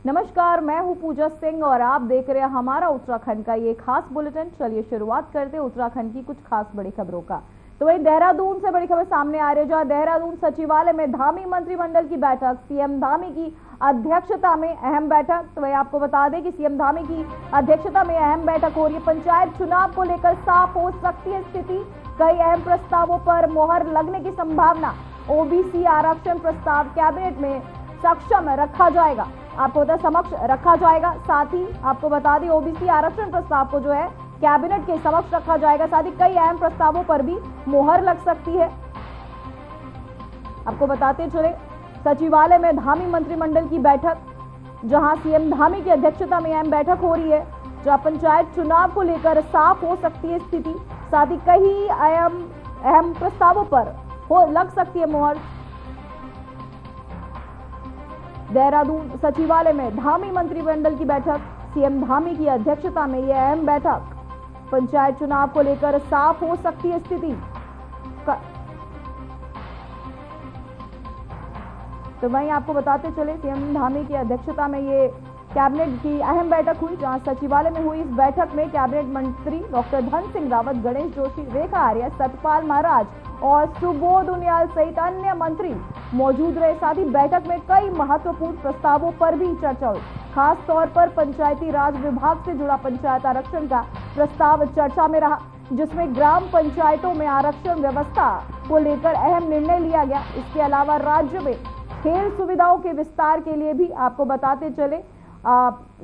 नमस्कार, मैं हूं पूजा सिंह और आप देख रहे हैं हमारा उत्तराखंड का ये खास बुलेटिन। चलिए शुरुआत करते हैं उत्तराखंड की कुछ खास बड़ी खबरों का। तो वही देहरादून से बड़ी खबर सामने आ रही है, जहां देहरादून सचिवालय में धामी मंत्रिमंडल की बैठक, सीएम धामी की अध्यक्षता में अहम बैठक। तो वही आपको बता दें कि सीएम धामी की अध्यक्षता में अहम बैठक हो रही है। पंचायत चुनाव को लेकर साफ हो सकती है स्थिति, कई अहम प्रस्तावों पर मोहर लगने की संभावना। ओबीसी आरक्षण प्रस्ताव कैबिनेट में सक्षम रखा जाएगा, आपको बता समक्ष रखा जाएगा। साथ ही आपको बता दें ओबीसी आरक्षण प्रस्ताव को जो है कैबिनेट के समक्ष रखा जाएगा। साथ ही कई अहम प्रस्तावों पर भी मोहर लग सकती है। आपको बताते चले सचिवालय में धामी मंत्रिमंडल की बैठक, जहां सीएम धामी की अध्यक्षता में अहम बैठक हो रही है, जहां पंचायत चुनाव को लेकर साफ हो सकती है स्थिति। साथ ही कई अहम प्रस्तावों पर लग सकती है मोहर। देहरादून सचिवालय में धामी मंत्रिमंडल की बैठक, सीएम धामी की अध्यक्षता में यह अहम बैठक। पंचायत चुनाव को लेकर साफ हो सकती है स्थिति। तो वहीं आपको बताते चले सीएम धामी की अध्यक्षता में ये कैबिनेट की अहम बैठक हुई, जहां सचिवालय में हुई इस बैठक में कैबिनेट मंत्री डॉक्टर धन सिंह रावत, गणेश जोशी, रेखा आर्या, सतपाल महाराज और सुबोध उनियाल सहित अन्य मंत्री मौजूद रहे। साथ ही बैठक में कई महत्वपूर्ण प्रस्तावों पर भी चर्चा हुई। खास तौर पर पंचायती राज विभाग से जुड़ा पंचायत आरक्षण का प्रस्ताव चर्चा में रहा, जिसमें ग्राम पंचायतों में आरक्षण व्यवस्था को लेकर अहम निर्णय लिया गया। इसके अलावा राज्य में खेल सुविधाओं के विस्तार के लिए भी आपको बताते चले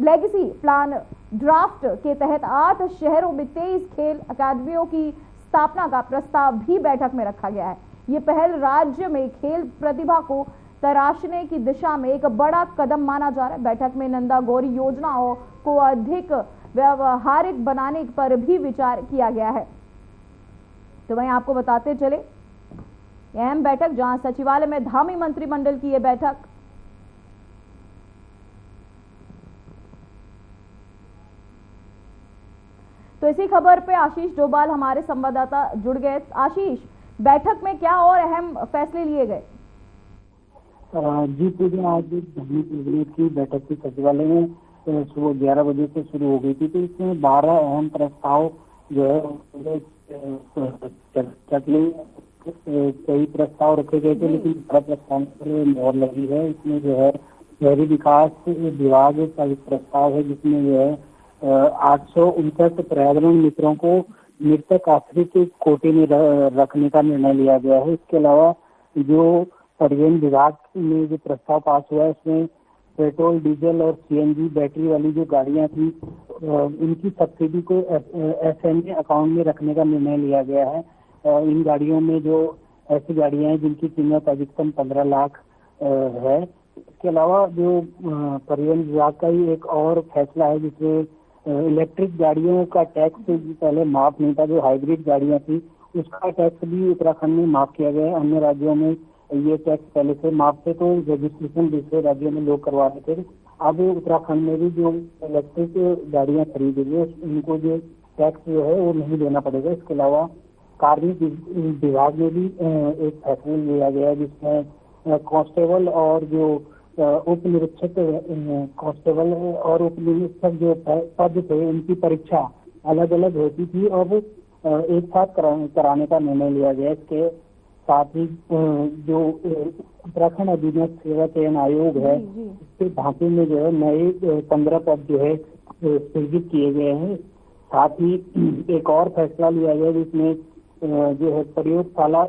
लेगेसी प्लान ड्राफ्ट के तहत 8 शहरों में 23 खेल अकादमियों की स्थापना का प्रस्ताव भी बैठक में रखा गया है। ये पहल राज्य में खेल प्रतिभा को तराशने की दिशा में एक बड़ा कदम माना जा रहा है। बैठक में नंदा गौरी योजनाओं को अधिक व्यवहारिक बनाने पर भी विचार किया गया है। तो वहीं आपको बताते चले अहम बैठक, जहां सचिवालय में धामी मंत्रिमंडल की यह बैठक। तो इसी खबर पे आशीष डोभाल हमारे संवाददाता जुड़ गए। आशीष, बैठक में क्या और अहम फैसले लिए गए? जी पूजा, आज धामी कैबिनेट की बैठक की सचिवालय में सुबह 11 बजे से शुरू हो गई थी। तो इसमें 12 अहम प्रस्ताव जो है चर्चा के लिए कई प्रस्ताव रखे गए थे, लेकिन 12 प्रस्ताव पर मोहर लगी है। इसमें जो है शहरी विकास विभाग का एक प्रस्ताव है, जिसमें जो है 859 पर्यावरण मित्रों को मृतक आश्रित कोटे में रखने का निर्णय लिया गया है। इसके अलावा जो परिवहन विभाग में जो प्रस्ताव पास हुआ है, इसमें पेट्रोल, डीजल और सीएनजी बैटरी वाली जो गाड़ियां थी, उनकी सब्सिडी को एसएमए अकाउंट में रखने का निर्णय लिया गया है। इन गाड़ियों में जो ऐसी गाड़ियां हैं जिनकी कीमत अधिकतम 15 लाख है। इसके अलावा जो परिवहन विभाग का ही एक और फैसला है, जिसमें इलेक्ट्रिक गाड़ियों का टैक्स पहले माफ नहीं था, जो हाइब्रिड गाड़ियां थी उसका टैक्स भी उत्तराखंड में माफ किया गया है। अन्य राज्यों में ये टैक्स पहले से माफ थे, तो रजिस्ट्रेशन दूसरे राज्यों में लोग करवा रहे थे। अब उत्तराखंड में भी जो इलेक्ट्रिक गाड़ियां खरीदेंगे उनको जो टैक्स जो है वो नहीं देना पड़ेगा। इसके अलावा कार्मिक विभाग में भी एक फैसला लिया गया है, जिसमें कांस्टेबल और जो उप निरीक्षक कांस्टेबल और उप निरीक्षक जो पद थे, उनकी परीक्षा अलग अलग होती थी, अब एक साथ कराने का निर्णय लिया गया। इसके साथ ही जो उत्तराखंड अधीनस्थ सेवा चयन आयोग है, इसके ढांचे में जो है नए 15 पद जो है सृजित किए गए हैं। साथ ही एक और फैसला लिया गया, जिसमें जो है प्रयोगशाला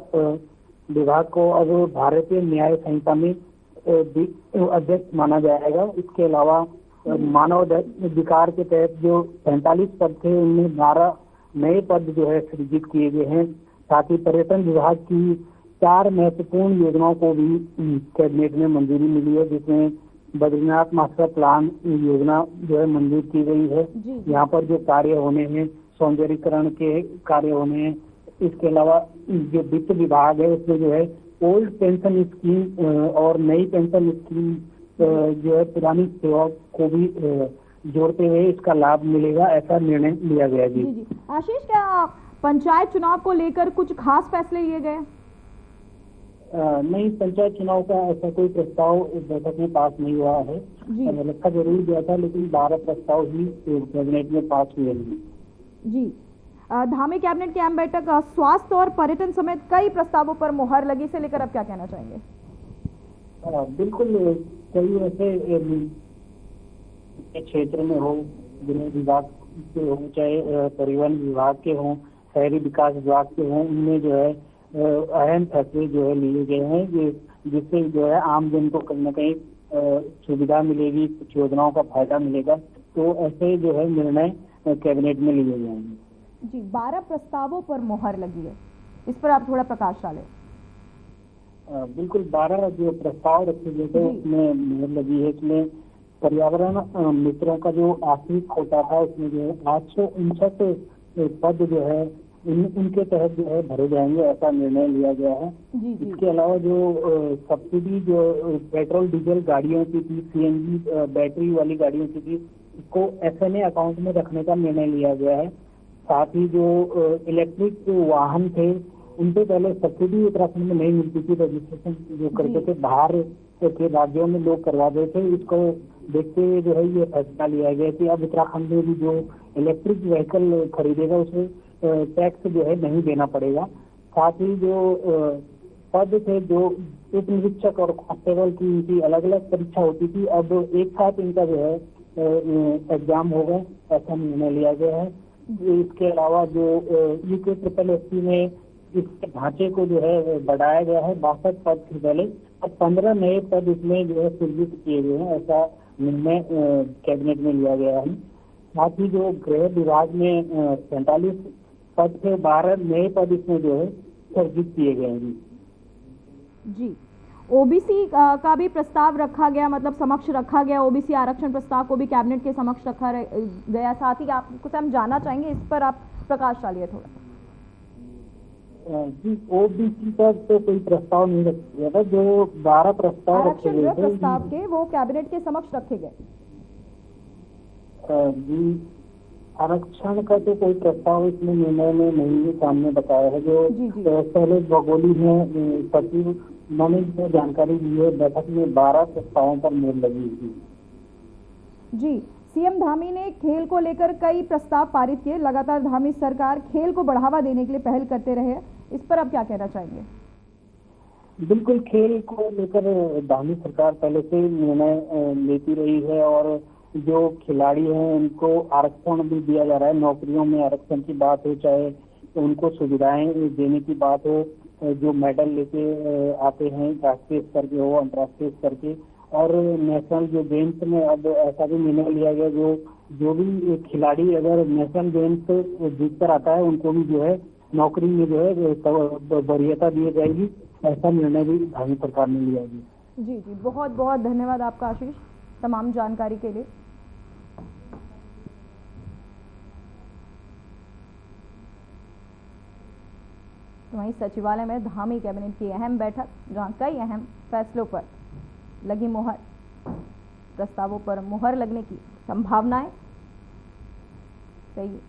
विभाग को अब भारतीय न्याय संहिता में अध्यक्ष माना जाएगा। इसके अलावा मानव अधिकार के तहत जो 45 पद थे, उनमें 12 नए पद जो है सृजित किए गए हैं। साथ ही पर्यटन विभाग की 4 महत्वपूर्ण योजनाओं को भी कैबिनेट में मंजूरी मिली है, जिसमें बद्रीनाथ मास्टर प्लान योजना जो है मंजूर की गई है। यहाँ पर जो कार्य होने हैं, सौंदर्यीकरण के कार्य होने हैं। इसके अलावा जो वित्त विभाग है, उसमें जो है ओल्ड पेंशन स्कीम और नई पेंशन स्कीम जो है पुरानी सेवा को भी जोड़ते हुए इसका लाभ मिलेगा, ऐसा निर्णय लिया गया। जी आशीष, क्या पंचायत चुनाव को लेकर कुछ खास फैसले लिए गए? नहीं, पंचायत चुनाव का ऐसा कोई प्रस्ताव इस बैठक में पास नहीं हुआ है। जी रखा जरूर गया था, लेकिन 12 प्रस्ताव ही कैबिनेट में पास हुए हैं। जी धामी कैबिनेट की अहम बैठक स्वास्थ्य और पर्यटन समेत कई प्रस्तावों पर मुहर लगी, से लेकर आप क्या कहना चाहेंगे? बिल्कुल, कई ऐसे क्षेत्र में हो, गृह विभाग के हो, चाहे परिवहन विभाग के हों, शहरी विकास विभाग के हों, उनमें जो है अहम फैसले जो है लिए गए हैं, जिससे जो है आम जन को कहीं ना कहीं सुविधा मिलेगी, कुछ योजनाओं का फायदा मिलेगा। तो ऐसे जो है निर्णय कैबिनेट में लिए जाएंगे। जी 12 प्रस्तावों पर मुहर लगी है, इस पर आप थोड़ा प्रकाश डालें। बिल्कुल, 12 जो प्रस्ताव रखे गए थे उसमें मुहर लगी है। इसमें पर्यावरण मित्रों का जो आखिरी कोटा था, उसमें जो है 859 पद जो है उनके तहत जो है भरे जाएंगे, ऐसा निर्णय लिया गया है। इसके अलावा जो सब्सिडी जो पेट्रोल डीजल गाड़ियों की थी, सीएनजी बैटरी वाली गाड़ियों की थी, इसको एसएनए अकाउंट में रखने का निर्णय लिया गया है। साथ ही जो इलेक्ट्रिक वाहन थे, उन पे पहले सब्सिडी उत्तराखंड में नहीं मिलती थी, रजिस्ट्रेशन जो करते थे बाहर के राज्यों में लोग करवाते थे। इसको देखते हुए जो है ये फैसला लिया गया कि अब उत्तराखंड में भी जो इलेक्ट्रिक व्हीकल खरीदेगा उसमें टैक्स जो है नहीं देना पड़ेगा। साथ ही जो पद थे, जो उप निरीक्षक और कांस्टेबल की इनकी अलग अलग परीक्षा होती थी, अब एक साथ इनका जो है एग्जाम होगा, ऐसा निर्णय लिया गया है। इसके अलावा जो यूके SSSC में इसके ढांचे को जो है बढ़ाया गया है, 62 पद थे पहले, अब 15 नए पद इसमें जो है सृजित किए गए हैं, ऐसा निर्णय कैबिनेट में लिया गया है। साथ ही जो गृह विभाग में 47 पद थे, 12 नए पद इसमें जो है सृजित किए गए हैं। जी ओबीसी का भी प्रस्ताव रखा गया, मतलब समक्ष रखा गया, ओबीसी आरक्षण प्रस्ताव को भी कैबिनेट के समक्ष रखा गया। साथ ही आप कुछ हम जानना चाहेंगे, इस पर आप प्रकाश डालिए थोड़ा। जी, ओबीसी का तो कोई प्रस्ताव नहीं रखा गया था। जो 12 प्रस्ताव रखे गए थे प्रस्ताव के वो कैबिनेट के समक्ष रखे गए। जी, आरक्षण का तो कोई प्रस्ताव इसमें निर्णय में नहीं सामने बताया है। जो पहले बगोली में सचिव मनीष ने जानकारी दी है, बैठक में 12 प्रस्तावों पर मुहर लगी थी। जी सीएम धामी ने खेल को लेकर कई प्रस्ताव पारित किए। लगातार धामी सरकार खेल को बढ़ावा देने के लिए पहल करते रहे, इस पर आप क्या कहना चाहेंगे? बिल्कुल, खेल को लेकर धामी सरकार पहले से निर्णय लेती रही है, और जो खिलाड़ी हैं उनको आरक्षण भी दिया जा रहा है। नौकरियों में आरक्षण की बात हो, चाहे उनको सुविधाएं देने की बात हो, जो मेडल लेके आते हैं राष्ट्रीय स्तर के हो, अंतर्राष्ट्रीय स्तर के, और नेशनल जो गेम्स में अब ऐसा भी निर्णय लिया गया, जो भी खिलाड़ी अगर नेशनल गेम्स जीत कर आता है उनको भी जो है नौकरी में जो है वरीयता दी जाएगी। ऐसा निर्णय भी धामी सरकार ने लिया है। जी बहुत बहुत धन्यवाद आपका आशीष, तमाम जानकारी के लिए। वहीं सचिवालय में धामी कैबिनेट की अहम बैठक, जहां कई अहम फैसलों पर लगी मुहर, प्रस्तावों पर मुहर लगने की संभावनाएं सही।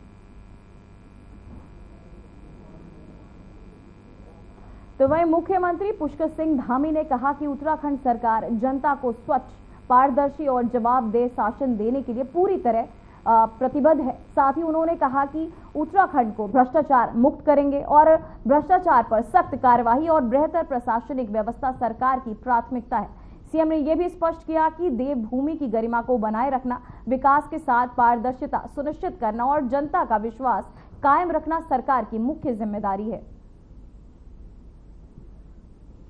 तो वहीं मुख्यमंत्री पुष्कर सिंह धामी ने कहा कि उत्तराखंड सरकार जनता को स्वच्छ, पारदर्शी और जवाबदेह शासन देने के लिए पूरी तरह प्रतिबद्ध है। साथ ही उन्होंने कहा कि उत्तराखंड को भ्रष्टाचार मुक्त करेंगे और भ्रष्टाचार पर सख्त कार्यवाही और बेहतर प्रशासनिक व्यवस्था सरकार की प्राथमिकता है। सीएम ने यह भी स्पष्ट किया कि देवभूमि की गरिमा को बनाए रखना, विकास के साथ पारदर्शिता सुनिश्चित करना और जनता का विश्वास कायम रखना सरकार की मुख्य जिम्मेदारी है।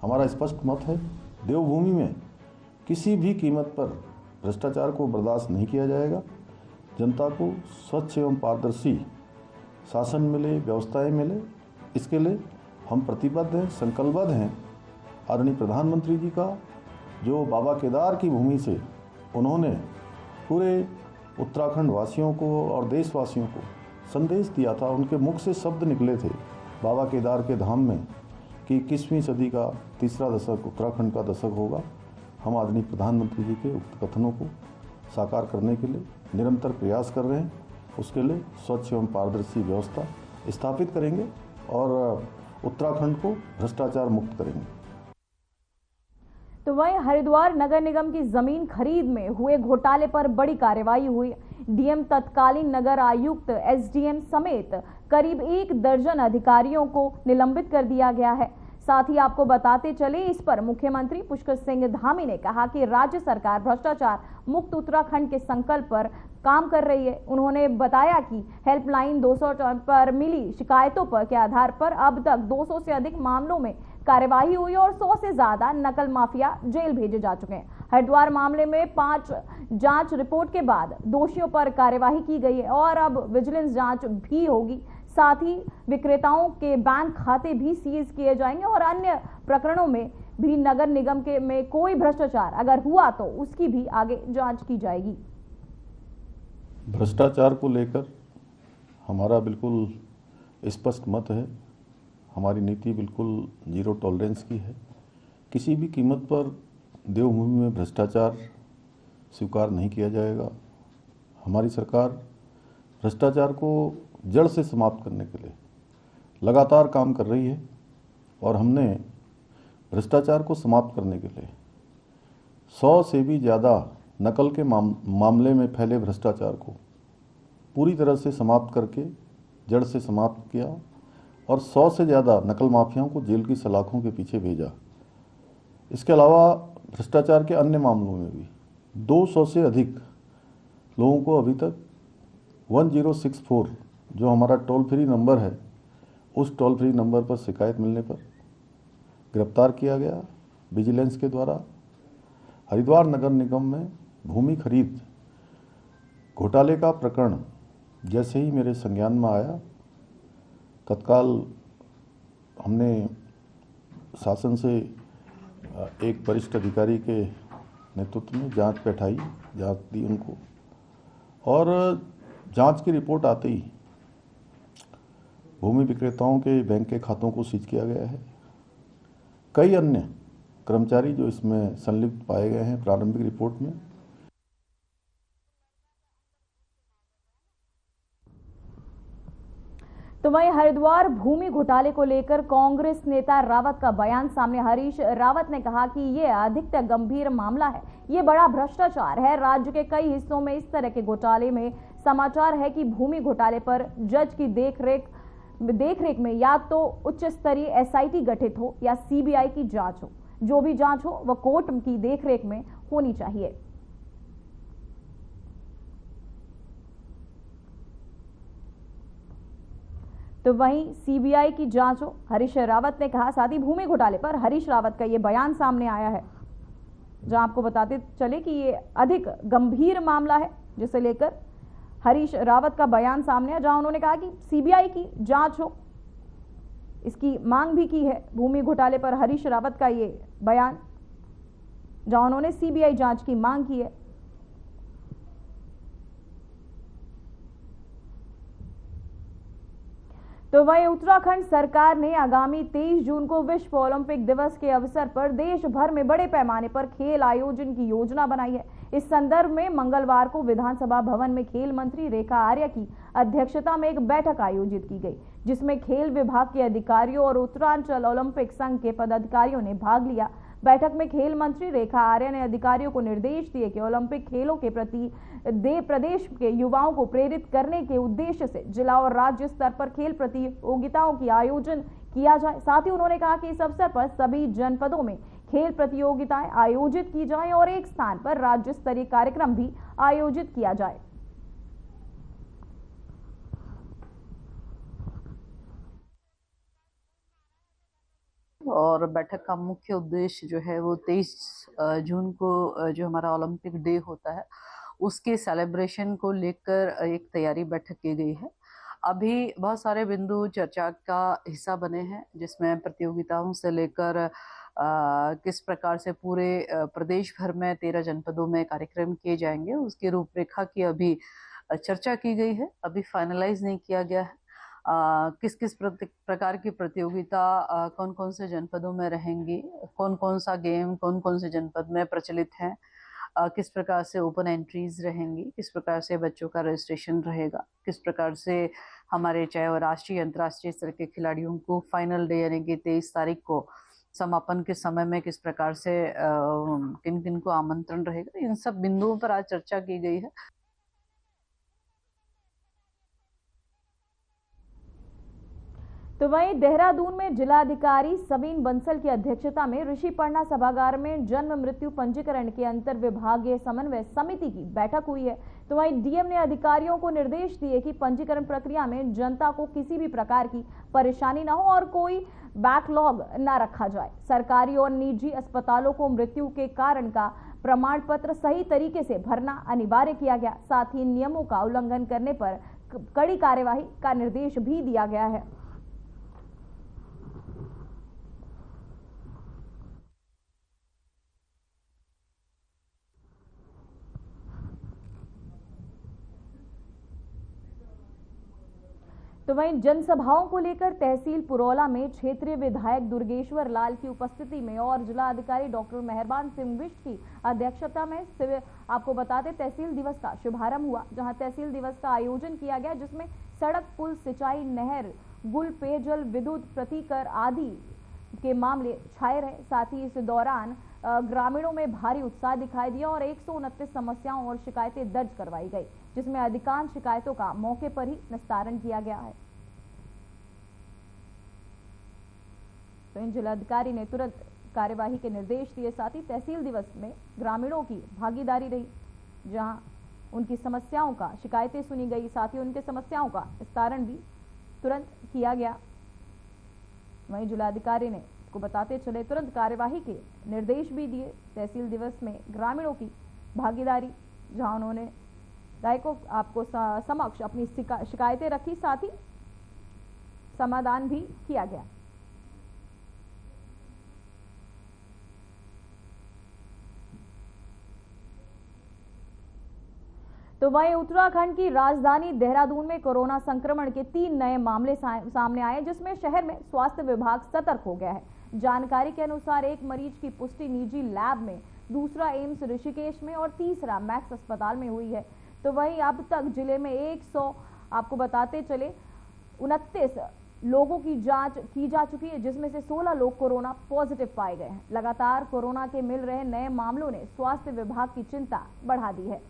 हमारा स्पष्ट मत है, देवभूमि में किसी भी कीमत पर भ्रष्टाचार को बर्दाश्त नहीं किया जाएगा। जनता को स्वच्छ एवं पारदर्शी शासन मिले, व्यवस्थाएं मिले, इसके लिए हम प्रतिबद्ध हैं, संकल्पबद्ध हैं। आदरणीय प्रधानमंत्री जी का जो बाबा केदार की भूमि से उन्होंने पूरे उत्तराखंड वासियों को और देशवासियों को संदेश दिया था, उनके मुख से शब्द निकले थे बाबा केदार के धाम में कि 21वीं सदी का तीसरा दशक उत्तराखंड का दशक होगा। हम आदरणीय प्रधानमंत्री जी के उक्त कथनों को साकार करने के लिए निरंतर प्रयास कर रहे हैं। उसके लिए स्वच्छ एवं पारदर्शी व्यवस्था स्थापित करेंगे और उत्तराखंड को भ्रष्टाचार मुक्त करेंगे। तो वहीं हरिद्वार नगर निगम की जमीन खरीद में हुए घोटाले पर बड़ी कार्रवाई हुई। डीएम, तत्कालीन नगर आयुक्त, एसडीएम समेत करीब 1 दर्जन अधिकारियों को निलंबित कर दिया गया है। साथ ही आपको बताते चले, इस पर मुख्यमंत्री पुष्कर सिंह धामी ने कहा कि राज्य सरकार भ्रष्टाचार मुक्त उत्तराखंड के संकल्प पर काम कर रही है। उन्होंने बताया कि हेल्पलाइन 200 पर मिली शिकायतों पर के आधार पर अब तक 200 से अधिक मामलों में कार्यवाही हुई और 100 से ज्यादा नकल माफिया जेल भेजे जा चुके हैं। हरिद्वार मामले में 5 जांच रिपोर्ट के बाद दोषियों पर कार्यवाही की गई है और अब विजिलेंस जांच भी होगी। साथ ही विक्रेताओं के बैंक खाते भी सीज किए जाएंगे और अन्य प्रकरणों में भी नगर निगम के में कोई भ्रष्टाचार अगर हुआ तो उसकी भी आगे जांच की जाएगी। भ्रष्टाचार को लेकर हमारा बिल्कुल स्पष्ट मत है। हमारी नीति बिल्कुल जीरो टॉलरेंस की है। किसी भी कीमत पर देवभूमि में भ्रष्टाचार स्वीकार नहीं किया जाएगा। हमारी सरकार भ्रष्टाचार को जड़ से समाप्त करने के लिए लगातार काम कर रही है और हमने भ्रष्टाचार को समाप्त करने के लिए 100 से भी ज़्यादा नकल के मामले में फैले भ्रष्टाचार को पूरी तरह से समाप्त करके जड़ से समाप्त किया और 100 से ज़्यादा नकल माफियाओं को जेल की सलाखों के पीछे भेजा। इसके अलावा भ्रष्टाचार के अन्य मामलों में भी 200 से अधिक लोगों को अभी तक 1064 जो हमारा टोल फ्री नंबर है, उस टोल फ्री नंबर पर शिकायत मिलने पर गिरफ्तार किया गया विजिलेंस के द्वारा। हरिद्वार नगर निगम में भूमि खरीद घोटाले का प्रकरण जैसे ही मेरे संज्ञान में आया, तत्काल हमने शासन से एक वरिष्ठ अधिकारी के नेतृत्व में जांच बैठाई, जांच दी उनको और जांच की रिपोर्ट आते ही भूमि विक्रेताओं के बैंक के खातों को सीज किया गया है। कई अन्य कर्मचारी जो इसमें संलिप्त पाए गए हैं प्रारंभिक रिपोर्ट में। तो वहीं हरिद्वार भूमि घोटाले को लेकर कांग्रेस नेता रावत का बयान सामने। हरीश रावत ने कहा कि यह अधिकतर गंभीर मामला है, ये बड़ा भ्रष्टाचार है। राज्य के कई हिस्सों में इस तरह के घोटाले में समाचार है कि भूमि घोटाले पर जज की देखरेख में या तो उच्च स्तरीय एसआईटी गठित हो या सीबीआई की जांच हो। जो भी जांच हो वह कोर्ट की देखरेख में होनी चाहिए। तो वहीं सीबीआई की जांच हो, हरीश रावत ने कहा। साथ ही भूमि घोटाले पर हरीश रावत का ये बयान सामने आया है, जहां आपको बताते चले कि ये अधिक गंभीर मामला है, जिसे लेकर हरीश रावत का बयान सामने है, जहां उन्होंने कहा कि सीबीआई की जांच हो, इसकी मांग भी की है। भूमि घोटाले पर हरीश रावत का ये बयान, जहां उन्होंने सीबीआई जांच की मांग की है। तो वहीं उत्तराखंड सरकार ने आगामी 23 जून को विश्व ओलंपिक दिवस के अवसर पर देश भर में बड़े पैमाने पर खेल आयोजन की योजना बनाई है। इस संदर्भ में मंगलवार को विधानसभा भवन में खेल मंत्री रेखा आर्या की अध्यक्षता में एक बैठक आयोजित की गई, जिसमें खेल विभाग के अधिकारियों और उत्तरांचल ओलंपिक संघ के पदाधिकारियों ने भाग लिया। बैठक में खेल मंत्री रेखा आर्या ने अधिकारियों को निर्देश दिए कि ओलंपिक खेलों के प्रति प्रदेश के युवाओं को प्रेरित करने के उद्देश्य से जिला और राज्य स्तर पर खेल प्रतियोगिताओं की आयोजन किया जाए। साथ ही उन्होंने कहा कि इस अवसर पर सभी जनपदों में खेल प्रतियोगिताएं आयोजित की जाएं और एक स्थान पर राज्य स्तरीय कार्यक्रम भी आयोजित किया जाए। और बैठक का मुख्य उद्देश्य जो है वो 23 जून को जो हमारा ओलंपिक डे होता है उसके सेलिब्रेशन को लेकर एक तैयारी बैठक की गई है। अभी बहुत सारे बिंदु चर्चा का हिस्सा बने हैं, जिसमें प्रतियोगिताओं से लेकर किस प्रकार से पूरे प्रदेश भर में 13 जनपदों में कार्यक्रम किए जाएंगे, उसकी रूपरेखा की अभी चर्चा की गई है। अभी फाइनलाइज नहीं किया गया है किस किस प्रकार की प्रतियोगिता कौन कौन से जनपदों में रहेंगी, कौन कौन सा गेम कौन कौन से जनपद में प्रचलित है, किस प्रकार से ओपन एंट्रीज रहेंगी, किस प्रकार से बच्चों का रजिस्ट्रेशन रहेगा, किस प्रकार से हमारे चाहे वो राष्ट्रीय अंतर्राष्ट्रीय स्तर के खिलाड़ियों को फाइनल डे यानी कि 23 तारीख को समापन के समय में किस प्रकार से किन किन को आमंत्रण रहेगा, इन सब बिंदुओं पर आज चर्चा की गई है। तो वहीं देहरादून में जिलाधिकारी सबीन बंसल की अध्यक्षता में ऋषिपर्णा सभागार में जन्म मृत्यु पंजीकरण के अंतर विभागीय समन्वय समिति की बैठक हुई है। तो वहीं डीएम ने अधिकारियों को निर्देश दिए कि पंजीकरण प्रक्रिया में जनता को किसी भी प्रकार की परेशानी न हो और कोई बैकलॉग न रखा जाए। सरकारी और निजी अस्पतालों को मृत्यु के कारण का प्रमाण पत्र सही तरीके से भरना अनिवार्य किया गया। साथ ही नियमों का उल्लंघन करने पर कड़ी कार्यवाही का निर्देश भी दिया गया है। तो वहीं जनसभाओं को लेकर तहसील पुरौला में क्षेत्रीय विधायक दुर्गेश्वर लाल की उपस्थिति में और जिलाधिकारी डॉक्टर मेहरबान सिंह बिष्ट की अध्यक्षता में आपको बताते तहसील दिवस का शुभारंभ हुआ, जहां तहसील दिवस का आयोजन किया गया, जिसमें सड़क, पुल, सिंचाई, नहर, गुल, पेयजल, विद्युत, प्रतिकर आदि के मामले छाए रहे। साथ ही इस दौरान ग्रामीणों में भारी उत्साह दिखाई दिया और 129 समस्याओं और शिकायतें दर्ज करवाई गई, जिसमें अधिकांश शिकायतों का मौके पर ही निस्तारण किया गया है। तो इन जिलाधिकारी ने तुरंत कार्यवाही के निर्देश दिए। साथ ही तहसील दिवस में ग्रामीणों की भागीदारी रही, जहां उनकी समस्याओं का शिकायतें सुनी गई, साथ ही उनके समस्याओं का निस्तारण भी तुरंत किया गया। वहीं जिलाधिकारी ने को बताते चले तुरंत कार्यवाही के निर्देश भी दिए। तहसील दिवस में ग्रामीणों की भागीदारी, जहां उन्होंने विधायकों आपको समक्ष अपनी शिकायतें रखी, साथ ही समाधान भी किया गया। तो वहीं उत्तराखंड की राजधानी देहरादून में कोरोना संक्रमण के 3 नए मामले सामने आए, जिसमें शहर में स्वास्थ्य विभाग सतर्क हो गया है। जानकारी के अनुसार एक मरीज की पुष्टि निजी लैब में, दूसरा एम्स ऋषिकेश में और तीसरा मैक्स अस्पताल में हुई है। तो वहीं अब तक जिले में 100 आपको बताते चले 29 लोगों की जांच की जा चुकी है, जिसमें से 16 लोग कोरोना पॉजिटिव पाए गए हैं। लगातार कोरोना के मिल रहे नए मामलों ने स्वास्थ्य विभाग की चिंता बढ़ा दी है।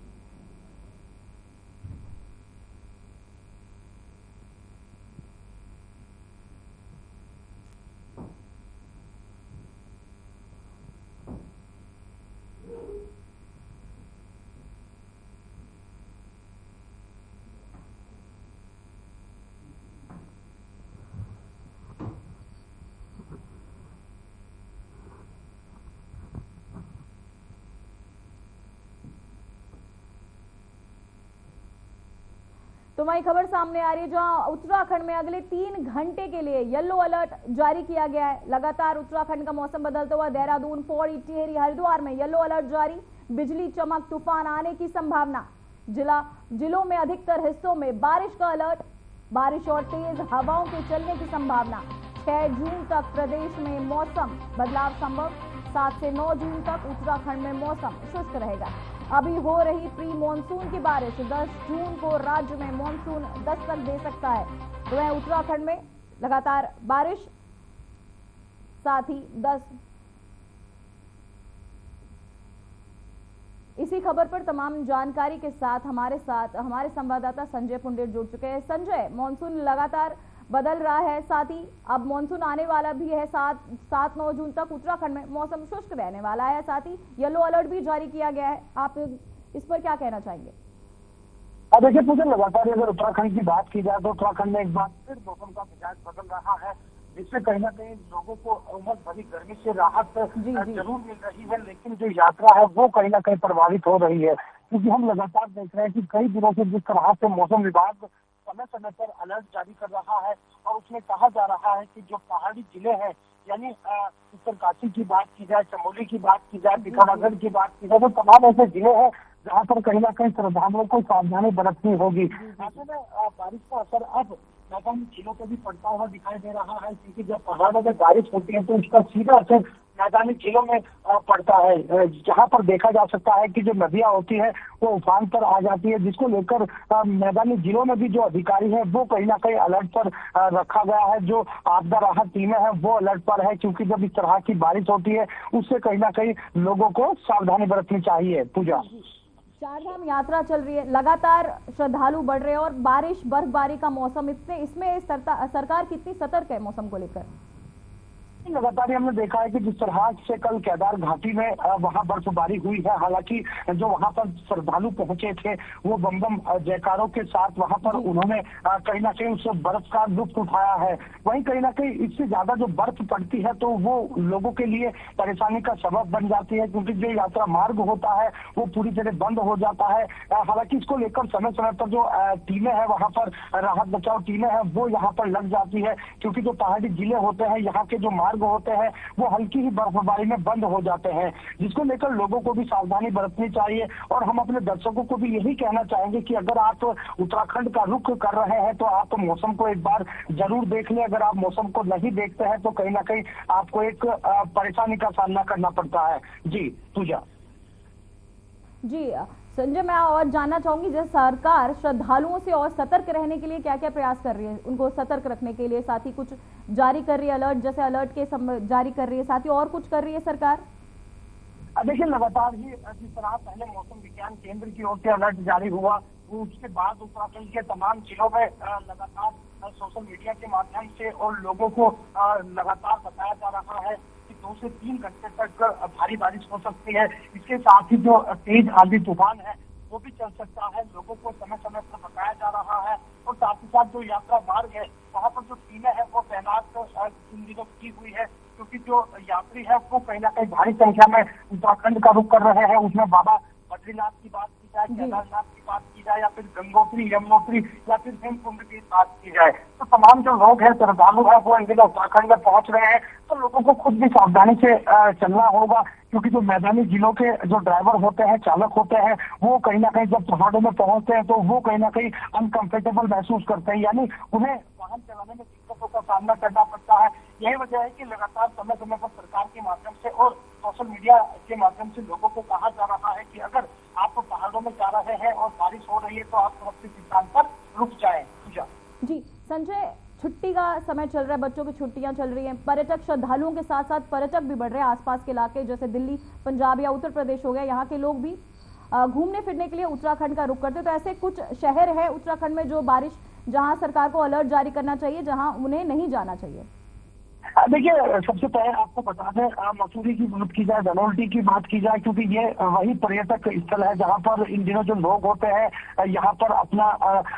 तो वही खबर सामने आ रही है, जहां उत्तराखंड में अगले 3 घंटे के लिए येलो अलर्ट जारी किया गया है। लगातार उत्तराखंड का मौसम बदलता हुआ देहरादून, पौड़ी, टिहरी, हरिद्वार में येलो अलर्ट जारी। बिजली चमक, तूफान आने की संभावना। जिलों में अधिकतर हिस्सों में बारिश का अलर्ट, बारिश और तेज हवाओं के चलने की संभावना। 6 जून तक प्रदेश में मौसम बदलाव संभव। 7 से 9 जून तक उत्तराखंड में मौसम शुष्क रहेगा। अभी हो रही प्री मॉनसून की बारिश 10 जून को राज्य में मॉनसून दस्तक दे सकता है। तो वह उत्तराखंड में लगातार बारिश, साथ ही 10। इसी खबर पर तमाम जानकारी के साथ हमारे संवाददाता संजय पुंडेर जुड़ चुके हैं। संजय, मॉनसून लगातार बदल रहा है, साथ ही अब मॉनसून आने वाला भी है। 7-9 जून तक उत्तराखंड में मौसम शुष्क रहने वाला है, साथ ही येलो अलर्ट भी जारी किया गया है। आप इस पर क्या कहना चाहेंगे? देखिए पूजा, लगातार अगर उत्तराखंड की बात की जाए तो उत्तराखंड में एक बार फिर मौसम का मिजाज बदल रहा है, जिससे कहीं ना कहीं लोगों को उमस भरी गर्मी से राहत जरूर मिल रही है, लेकिन जो यात्रा है वो कहीं ना कहीं प्रभावित हो रही है। क्योंकि हम लगातार देख रहे हैं कि कई दिनों से जिस तरह से मौसम विभाग समय समय पर अलर्ट जारी कर रहा है और उसमें कहा जा रहा है कि जो पहाड़ी जिले हैं, यानी उत्तरकाशी की बात की जाए, चमोली की बात की जाए, पिथौरागढ़ की बात की जाए, तो तमाम ऐसे जिले हैं जहाँ पर कहीं ना कहीं श्रद्धालुओं को सावधानी बरतनी होगी। ऐसे में बारिश का असर अब मैदानी जिलों पर भी पड़ता हुआ दिखाई दे रहा है, क्योंकि जब पहाड़ों में बारिश होती है तो उसका सीधा असर मैदानी जिलों में पड़ता है, जहां पर देखा जा सकता है कि जो नदियां होती है वो उफान पर आ जाती है, जिसको लेकर मैदानी जिलों में भी जो अधिकारी है वो कहीं ना कहीं अलर्ट पर रखा गया है। जो आपदा राहत टीमें हैं वो अलर्ट पर है, क्योंकि जब इस तरह की बारिश होती है उससे कहीं ना कहीं लोगों को सावधानी बरतनी चाहिए। पूजा, चारधाम यात्रा चल रही है, लगातार श्रद्धालु बढ़ रहे हैं और बारिश बर्फबारी का मौसम, इसमें सरकार कितनी सतर्क है मौसम को लेकर? लगातार हमने देखा है कि जिस तरह से कल केदार घाटी में वहां बर्फबारी हुई है, हालांकि जो वहां पर श्रद्धालु पहुंचे थे वो बम बम जयकारों के साथ वहां पर उन्होंने कहीं ना कहीं उस बर्फ का लुत्फ उठाया है। वहीं कहीं ना कहीं इससे ज्यादा जो बर्फ पड़ती है तो वो लोगों के लिए परेशानी का सबब बन जाती है, क्योंकि जो यात्रा मार्ग होता है वो पूरी तरह बंद हो जाता है। हालांकि इसको लेकर समय समय पर जो टीमें हैं वहां पर राहत बचाव टीमें हैं वो यहाँ पर लग जाती है, क्योंकि जो पहाड़ी जिले होते हैं यहाँ के जो मार्ग होते हैं वो हल्की ही बर्फबारी में बंद हो जाते हैं, जिसको लेकर लोगों को भी सावधानी बरतनी चाहिए। और हम अपने दर्शकों को भी यही कहना चाहेंगे कि अगर आप उत्तराखंड का रुख कर रहे हैं तो आप मौसम को एक बार जरूर देख लें। अगर आप मौसम को नहीं देखते हैं तो कहीं ना कहीं आपको एक परेशानी का सामना करना पड़ता है। जी पूजा। जी संजय, मैं और जानना चाहूंगी, जैसे सरकार श्रद्धालुओं से और सतर्क रहने के लिए क्या क्या प्रयास कर रही है, उनको सतर्क रखने के लिए, साथ ही कुछ जारी कर रही है अलर्ट, जैसे अलर्ट के जारी कर रही है, साथ ही और कुछ कर रही है सरकार? देखिए, लगातार ही जिस तरह पहले मौसम विज्ञान केंद्र की ओर से अलर्ट जारी हुआ, वो उसके बाद उत्तराखंड के तमाम जिलों में लगातार सोशल मीडिया के माध्यम से और लोगों को लगातार बताया जा रहा है कि 2 से 3 घंटे तक भारी बारिश हो सकती है। इसके साथ ही जो तेज आंधी तूफान है वो भी चल सकता है, लोगों को समय समय पर बताया जा रहा है। और साथ ही साथ जो यात्रा मार्ग है वहाँ पर जो टीमें है वो तैनात इन दिनों की हुई है, क्योंकि जो यात्री है वो कहीं ना कहीं भारी संख्या में उत्तराखंड का रुख कर रहे हैं। उसमें बाबा बद्रीनाथ की बात की जाए, केदारनाथ की बात की जाए, या फिर गंगोत्री, यमुनोत्री या फिर हेमकुंड की बात की जाए, तो तमाम जो लोग हैं, श्रद्धालु है, वो इन दिनों उत्तराखंड में पहुंच रहे हैं। तो लोगों को खुद भी सावधानी से चलना होगा, क्योंकि जो मैदानी जिलों के जो ड्राइवर होते हैं, चालक होते हैं, वो कहीं ना कहीं जब पहाड़ों में पहुंचते हैं तो वो कहीं ना कहीं अनकंफर्टेबल महसूस करते हैं, यानी उन्हें वाहन चलाने में दिक्कतों का सामना करना पड़ता है। यही वजह है कि लगातार समय समय पर सरकार के माध्यम से और सोशल मीडिया के माध्यम से लोगों को कहा जा रहा है कि अगर आप पहाड़ों में जा रहे हैं और बारिश हो रही है तो आप सुरक्षित स्थान पर रुक जाएं। पूजा जी संजय, छुट्टी का समय चल रहा है, बच्चों की छुट्टियां चल रही हैं, पर्यटक श्रद्धालुओं के साथ साथ पर्यटक भी बढ़ रहे हैं। आसपास के इलाके जैसे दिल्ली, पंजाब या उत्तर प्रदेश हो गया, यहाँ के लोग भी घूमने फिरने के लिए उत्तराखंड का रुख करते हैं। तो ऐसे कुछ शहर है उत्तराखंड में जो बारिश, जहां सरकार को अलर्ट जारी करना चाहिए, जहां उन्हें नहीं जाना चाहिए? देखिए, सबसे पहले आपको बता दें, मसूरी की बात की जाए, धनौल्टी की बात की जाए, क्योंकि ये वही पर्यटक स्थल है जहाँ पर इन दिनों जो लोग होते हैं यहाँ पर अपना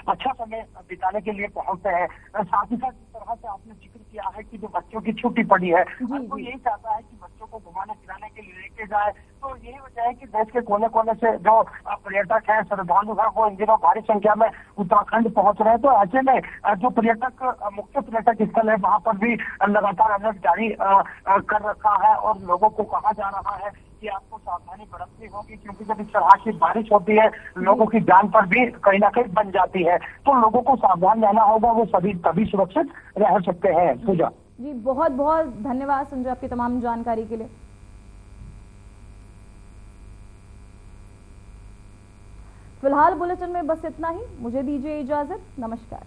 अच्छा समय बिताने के लिए पहुंचते हैं। साथ ही साथ जिस तरह से आपने जिक्र किया है कि जो बच्चों की छुट्टी पड़ी है, तो यही चाहता है कि बच्चों को घुमाने फिराने के लिए लेके जाए। तो यही वजह है कि देश के कोने कोने से जो पर्यटक है, श्रद्धालु है, वो इन दिनों भारी संख्या में उत्तराखंड पहुंच रहे हैं। तो ऐसे में जो पर्यटक मुख्य पर्यटक स्थल है वहाँ पर भी लगातार अलर्ट जारी कर रखा है और लोगों को कहा जा रहा है कि आपको सावधानी बरतनी होगी, क्योंकि जब इस तरह की बारिश होती है लोगों की जान पर भी कहीं ना कहीं बन जाती है। तो लोगों को सावधान रहना होगा, वो सभी तभी सुरक्षित रह सकते हैं। पूजा जी, बहुत बहुत धन्यवाद संजय आपकी तमाम जानकारी के लिए। फिलहाल बुलेटिन में बस इतना ही, मुझे दीजिए इजाजत, नमस्कार।